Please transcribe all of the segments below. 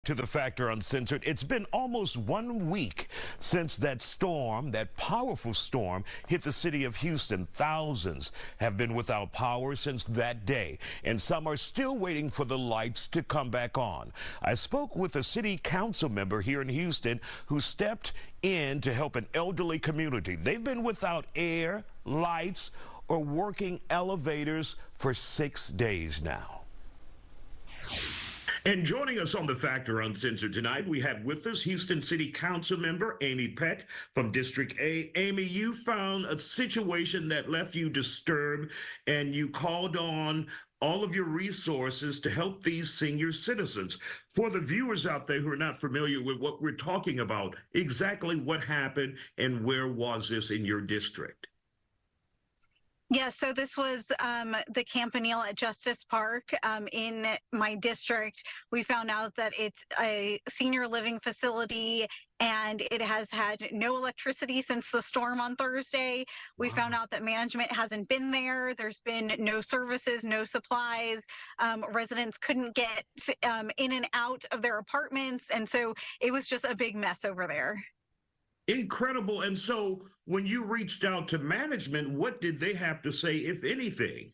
to the Factor Uncensored. It's been almost 1 week since that storm, that powerful storm, hit the city of Houston. Thousands have been without power since that day, and some are still waiting for the lights to come back on. I spoke with a city council member here in Houston who stepped in to help an elderly community. They've been without air, lights, or working elevators for 6 days now. And joining us on the Factor Uncensored tonight, we have with us Houston City Council member Amy Peck from District A. Amy, you found a situation that left you disturbed, and you called on all of your resources to help these senior citizens. For the viewers out there who are not familiar with what we're talking about, exactly what happened and where was this in your district? Yeah, so this was the Campanile at Justice Park in my district. We found out that it's a senior living facility and it has had no electricity since the storm on Thursday. We found out that management hasn't been there. There's been no services, no supplies. Residents couldn't get in and out of their apartments. And so it was just a big mess over there. Incredible. And so when you reached out to management, what did they have to say, if anything?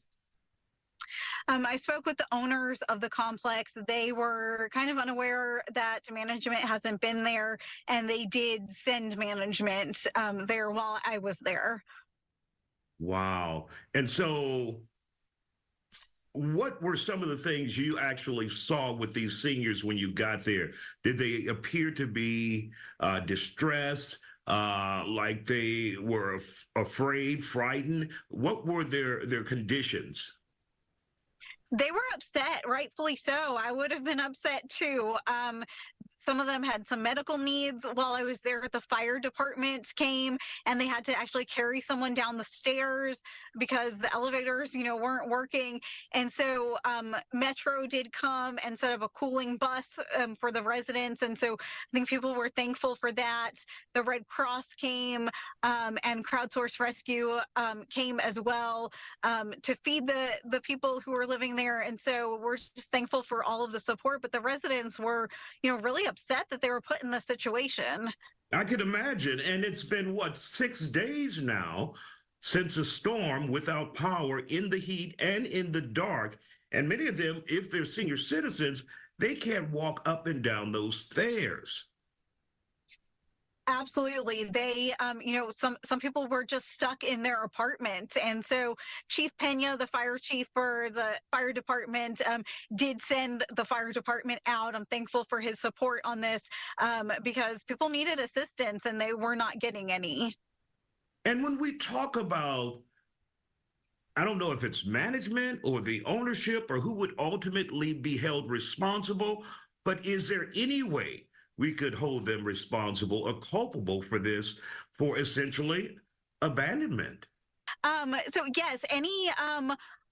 I spoke with the owners of the complex. They were kind of unaware that management hasn't been there, and they did send management there while I was there. Wow. And so what were some of the things you actually saw with these seniors when you got there? Did they appear to be distressed, like they were afraid, frightened? What were their conditions? They were upset, rightfully so. I would have been upset too. Some of them had some medical needs. While I was there, the fire department came and they had to actually carry someone down the stairs because the elevators, weren't working. And so Metro did come and set up a cooling bus for the residents. And so I think people were thankful for that. The Red Cross came and Crowdsource Rescue came as well to feed the people who were living there. And so we're just thankful for all of the support. But the residents were, really upset that they were put in this situation. I could imagine. And it's been, 6 days now since a storm without power, in the heat and in the dark. And many of them, if they're senior citizens, they can't walk up and down those stairs. Absolutely. They, some people were just stuck in their apartment. And so Chief Pena, the fire chief for the fire department, did send the fire department out. I'm thankful for his support on this because people needed assistance and they were not getting any. And when we talk about, I don't know if it's management or the ownership or who would ultimately be held responsible, but is there any way we could hold them responsible or culpable for this, for essentially abandonment? So yes, any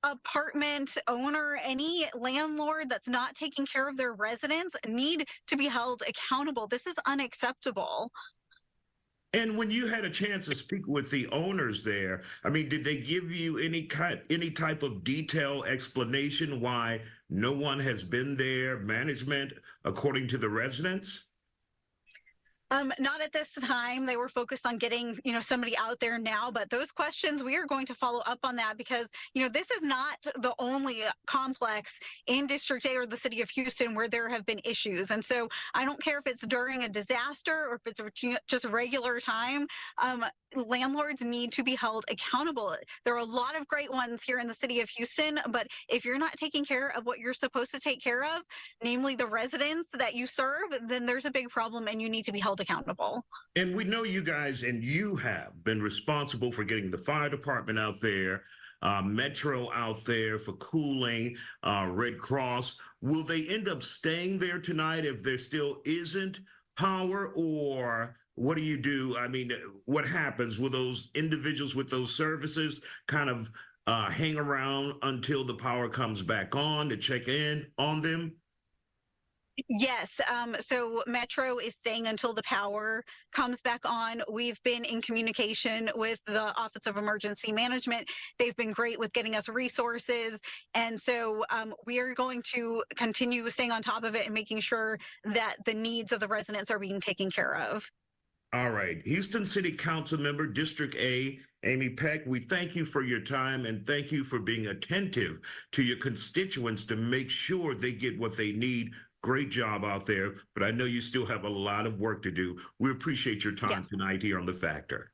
apartment owner, any landlord that's not taking care of their residents need to be held accountable. This is unacceptable. And when you had a chance to speak with the owners there, did they give you any type of detailed explanation why no one has been there, management, according to the residents? Not at this time. They were focused on getting, somebody out there now. But those questions, we are going to follow up on that because, this is not the only complex in District A or the city of Houston where there have been issues. And so I don't care if it's during a disaster or if it's just regular time. Landlords need to be held accountable. There are a lot of great ones here in the city of Houston, but if you're not taking care of what you're supposed to take care of, namely the residents that you serve, then there's a big problem and you need to be held accountable. And we know you guys, and you have been responsible for getting the fire department out there, Metro out there for cooling, Red Cross. Will they end up staying there tonight if there still isn't power, or what do you do? What happens? Will those individuals with those services kind of hang around until the power comes back on to check in on them? Yes. So Metro is staying until the power comes back on. We've been in communication with the Office of Emergency Management. They've been great with getting us resources. And so we are going to continue staying on top of it and making sure that the needs of the residents are being taken care of. All right. Houston City Council Member, District A, Amy Peck, we thank you for your time and thank you for being attentive to your constituents to make sure they get what they need. Great job out there, but I know you still have a lot of work to do. We appreciate your time Yes. tonight here on The Factor.